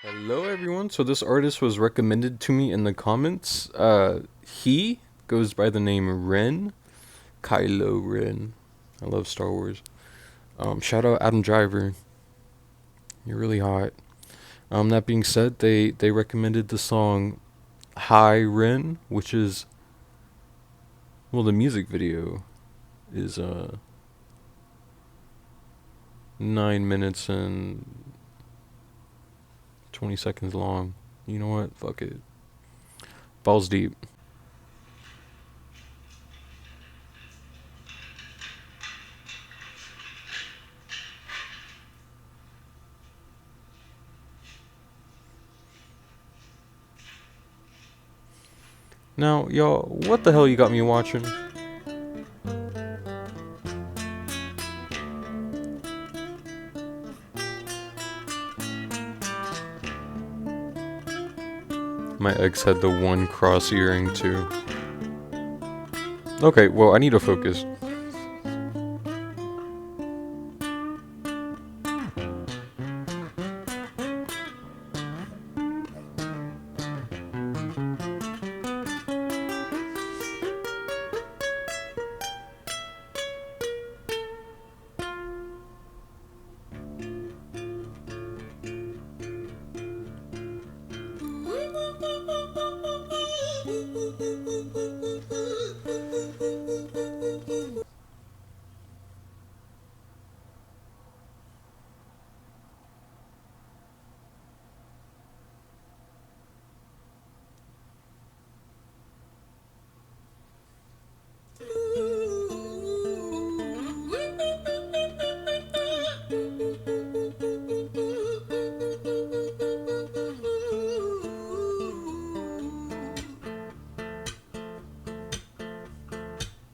Hello, everyone. So this artist was recommended to me in the comments. He goes by the name Ren, Kylo Ren. I love Star Wars. Shout out Adam Driver. You're really hot. That being said, they recommended the song Hi Ren, which is the music video is 9 minutes and 20 seconds long. You know what? Fuck it. Balls deep. Now, y'all, what the hell you got me watching? My ex had the one cross earring too. Okay, well, I need to focus.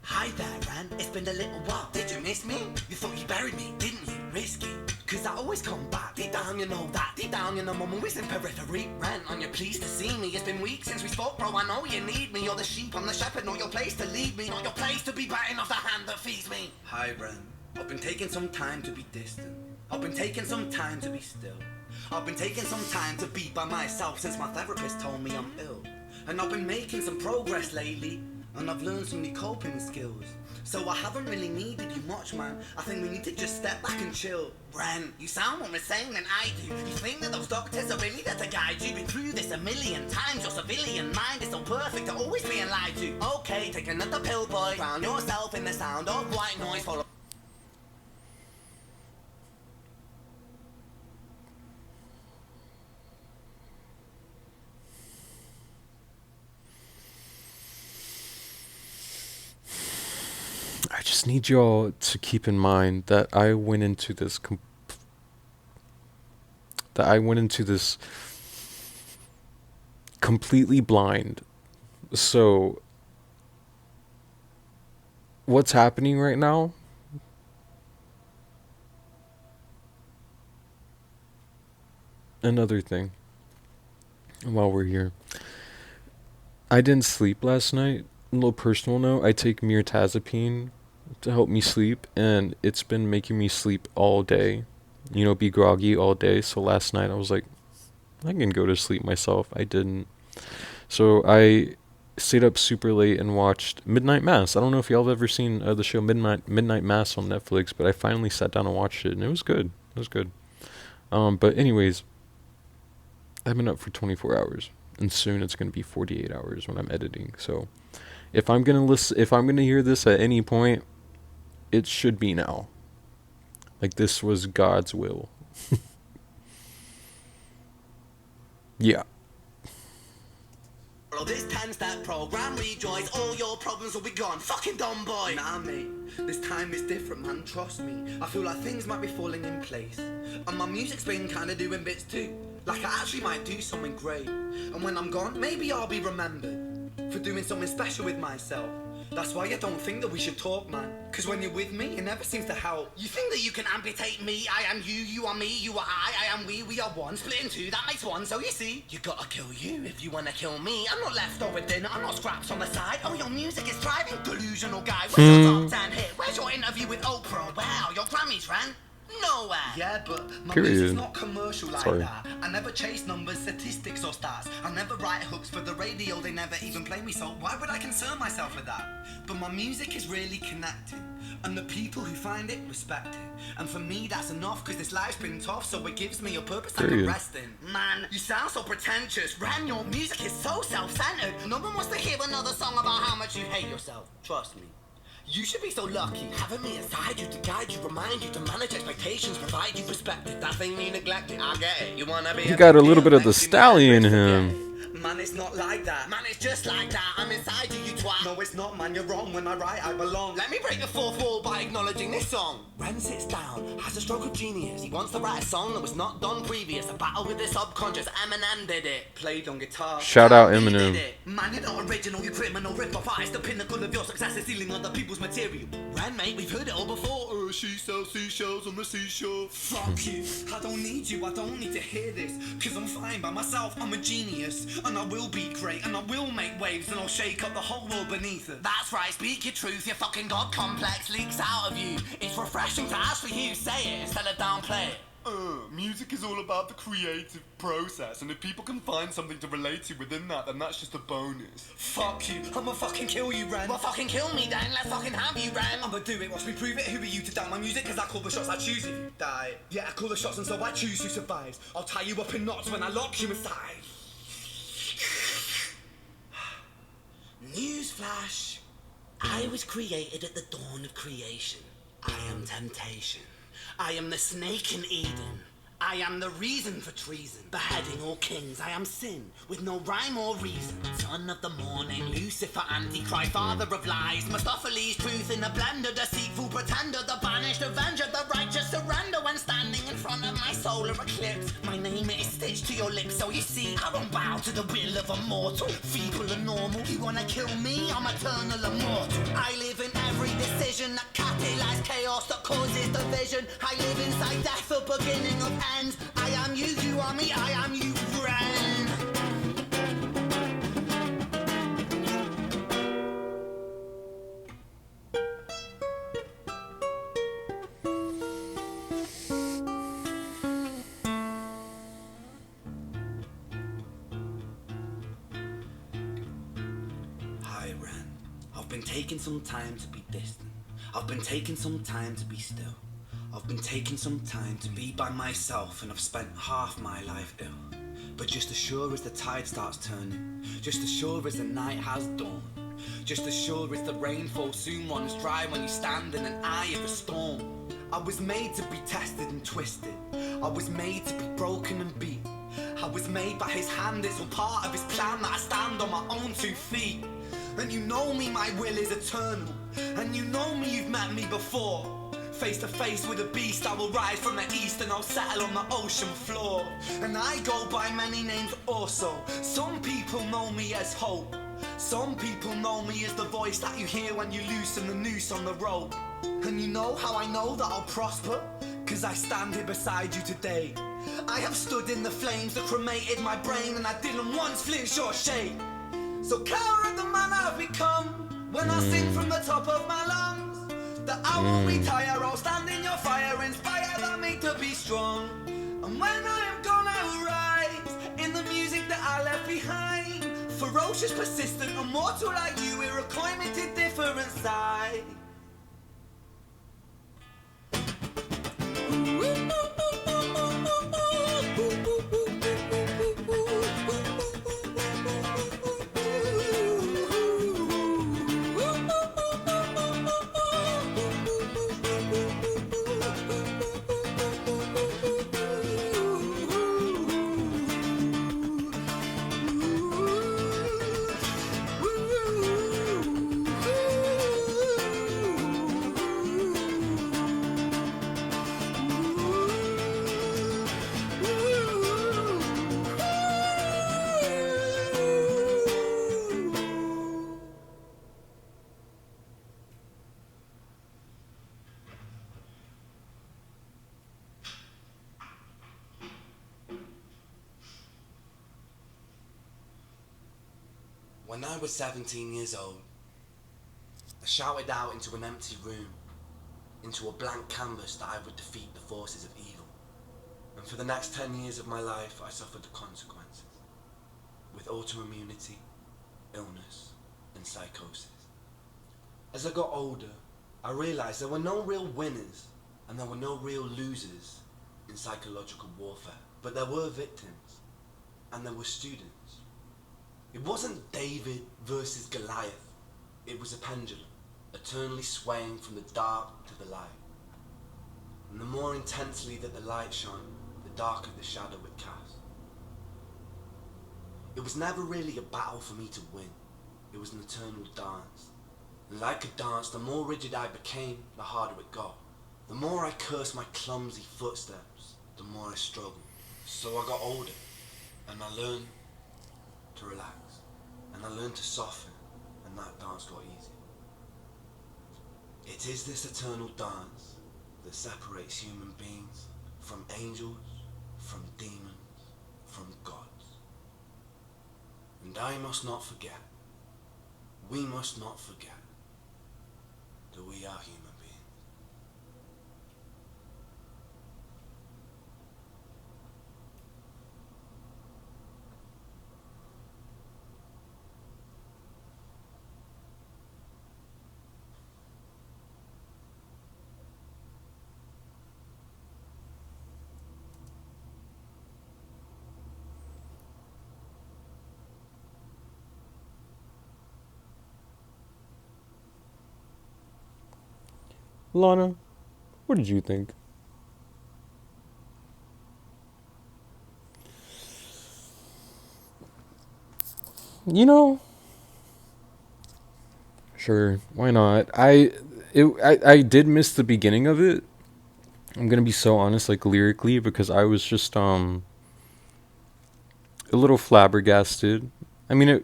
Hi there, Ran. It's been a little while. Did you miss me? You thought you buried me, didn't you? Risky. Cause I always come back. Deep down, you know that. Deep down, you know I'm always in periphery. Ran, are you pleased to see me? It's been weeks since we spoke, bro. I know you need me. You're the sheep, I'm the shepherd. Not your place to lead me. Not your place to be biting off the hand that feeds me. Hi, Ran. I've been taking some time to be distant. I've been taking some time to be still. I've been taking some time to be by myself since my therapist told me I'm ill. And I've been making some progress lately. And I've learned some new coping skills. So I haven't really needed you much, man. I think we need to just step back and chill. Ren, you sound more insane than I do. You think that those doctors are really there to guide you? Been through this a million times. Your civilian mind is so perfect to always being lied to. Okay, take another pill, boy. Drown yourself in the sound of white noise. Follow. I just need y'all to keep in mind that I went into this completely blind. So what's happening right now? Another thing while we're here. I didn't sleep last night. A little personal note, I take mirtazapine to help me sleep, and it's been making me sleep all day. Be groggy all day. So last night I was like, I can go to sleep myself. I didn't. So I stayed up super late and watched Midnight Mass. I don't know if y'all have ever seen the show Midnight Mass on Netflix, but I finally sat down and watched it, and it was good. It was good. But anyways, I've been up for 24 hours, and soon it's gonna be 48 hours when I'm editing. So if I'm gonna hear this at any point, it should be now. Like, this was God's will. Yeah. Follow this 10-step program, rejoice, all your problems will be gone. Fucking dumb boy. Nah, mate, this time is different, man, trust me. I feel like things might be falling in place. And my music's been kinda doing bits too. Like I actually might do something great. And when I'm gone, maybe I'll be remembered for doing something special with myself. That's why I don't think that we should talk, man. Cause when you're with me, it never seems to help. You think that you can amputate me? I am you, you are me, you are I am we are one. Split in two, that makes one, so you see. You gotta kill you if you wanna kill me. I'm not leftover dinner, I'm not scraps on the side. Oh, your music is thriving, delusional guy. Where's your top 10 hit? Where's your interview with Oprah? Wow, your Grammys, Ran. Nowhere. Yeah, but my Period. music's not commercial like Sorry. that. I never chase numbers, statistics, or stats. I never write hooks for the radio, they never even play me, so why would I concern myself with that? But my music is really connecting, and the people who find it respect it. And for me, that's enough, cause this life's been tough, so it gives me a purpose I can Period. rest in. Man, you sound so pretentious. Ran, your music is so self-centered. No one wants to hear another song about how much you hate yourself. Trust me. You should be so lucky, having me inside you to guide you, remind you to manage expectations, provide you perspective. That thing you neglected, I get it. You wanna be He got a little bit of the makes you stallion in mad, him. Man, it's not like that. Man, it's just like that. I'm inside you, you twat. No, it's not, man. You're wrong. When I write, I belong. Let me break the fourth wall by acknowledging this song. Ren sits down, has a stroke of genius. He wants to write a song that was not done previous. A battle with the subconscious. Eminem did it. Played on guitar. Shout out He Eminem. did it. Man, you're not original. You criminal rip-off artist. The pinnacle of your success is stealing other people's material. Ren, mate, we've heard it all before. She sells seashells on the seashore. Fuck you. I don't need you. I don't need to hear this. Cause I'm fine by myself. I'm a genius. And I will be great. And I will make waves. And I'll shake up the whole world beneath it. That's right. Speak your truth. Your fucking God complex leaks out of you. It's refreshing to ask for you. Say it instead of downplay it. Music is all about the creative process, and if people can find something to relate to within that, then that's just a bonus. Fuck you, I'ma fucking kill you, Ren. Well, fucking kill me then, let's fucking have you, Ren. I'ma do it, watch me prove it. Who are you to doubt my music? Cause I call the shots, I choose if you die. Yeah, I call the shots, and so I choose who survives. I'll tie you up in knots when I lock you inside. Newsflash. I was created at the dawn of creation. I am temptation. I am the snake in Eden. I am the reason for treason. Beheading all kings, I am sin, with no rhyme or reason. Son of the morning, Lucifer, Antichrist, father of lies. Mephistophelies, truth in a blender, deceitful pretender, the banished avenger, the righteous surrender when standing in front of my solar eclipse. My name is stitched to your lips, so you see, I won't bow to the will of a mortal. Feeble and normal, you wanna kill me, I'm eternal immortal. I live in every decision that catalyzes chaos, that causes division. I live inside death, the beginning of ends. I am you, you are me, I am you, friend. Hi, Ren. I've been taking some time to be distant. I've been taking some time to be still. I've been taking some time to be by myself, and I've spent half my life ill. But just as sure as the tide starts turning, just as sure as the night has dawned, just as sure as the rainfall soon runs dry when you stand in an eye of a storm. I was made to be tested and twisted. I was made to be broken and beat. I was made by his hand, it's all part of his plan that I stand on my own 2 feet. And you know me, my will is eternal. And you know me, you've met me before. Face to face with a beast, I will rise from the east and I'll settle on the ocean floor. And I go by many names also. Some people know me as hope. Some people know me as the voice that you hear when you loosen the noose on the rope. And you know how I know that I'll prosper? Cause I stand here beside you today. I have stood in the flames that cremated my brain, and I didn't once flinch or shake. So cower at the man I've become when I sing from the top of my lungs. That I won't retire, I'll stand in your fire, inspire that me to be strong. And when I am gone, I will rise in the music that I left behind. Ferocious, persistent, immortal like you, we're a climate to different side. When I was 17 years old, I shouted out into an empty room. into a blank canvas that I would defeat the forces of evil. And for the next 10 years of my life, I suffered the consequences, with autoimmunity, illness, and psychosis. As I got older, I realised there were no real winners and there were no real losers in psychological warfare, but there were victims and there were students. It wasn't David versus Goliath, it was a pendulum, eternally swaying from the dark to the light. And the more intensely that the light shone, the darker the shadow it cast. It was never really a battle for me to win, it was an eternal dance. And like a dance, the more rigid I became, the harder it got. The more I cursed my clumsy footsteps, the more I struggled. So I got older, and I learned to relax, and I learned to soften, and that dance got easier. It is this eternal dance that separates human beings from angels, from demons, from gods. And I must not forget, we must not forget, that we are human beings. Lana, what did you think? You know, sure, why not? I did miss the beginning of it. I'm gonna be so honest, like lyrically, because I was just a little flabbergasted. I mean,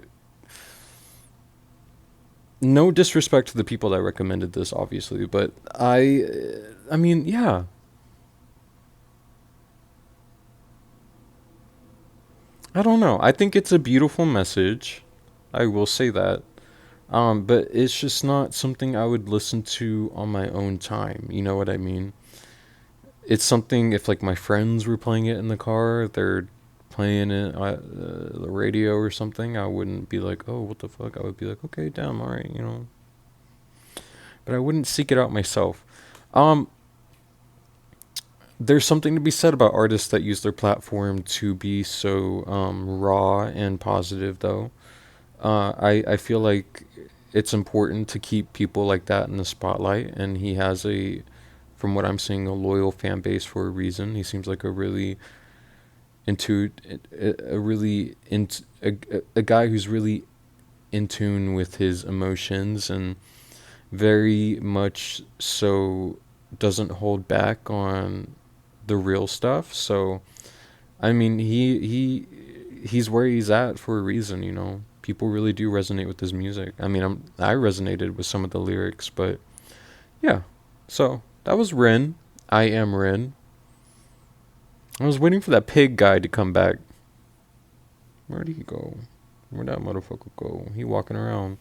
no disrespect to the people that recommended this, obviously, but I mean, yeah, I don't know. I think it's a beautiful message. I will say that. But it's just not something I would listen to on my own time. You know what I mean? It's something if like my friends were playing it in the car, they're playing it at the radio or something. I wouldn't be like, oh, what the fuck? I would be like, okay, damn, all right, you know. But I wouldn't seek it out myself. Um, there's something to be said about artists that use their platform to be so raw and positive, though. I feel like it's important to keep people like that in the spotlight, and he has from what I'm seeing, a loyal fan base for a reason. He seems like a really into a really into a guy who's really in tune with his emotions and very much so doesn't hold back on the real stuff. So I mean, he's where he's at for a reason, you know. People really do resonate with his music. I mean, I resonated with some of the lyrics, but yeah. So that was Rin. I am Rin. I was waiting for that pig guy to come back. Where'd he go? Where'd that motherfucker go? He walking around.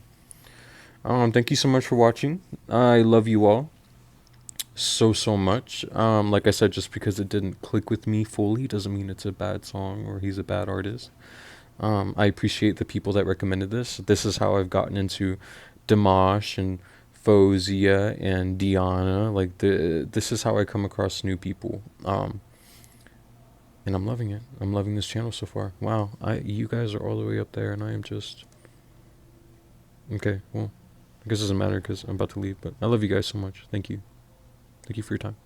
Thank you so much for watching. I love you all so much. Like I said, just because it didn't click with me fully doesn't mean it's a bad song or he's a bad artist. I appreciate the people that recommended this. This is how I've gotten into Dimash and Fozia and Diana. Like this is how I come across new people. And I'm loving it. I'm loving this channel so far. Wow, you guys are all the way up there, and I am just okay. Well, I guess it doesn't matter because I'm about to leave. But I love you guys so much. Thank you. Thank you for your time.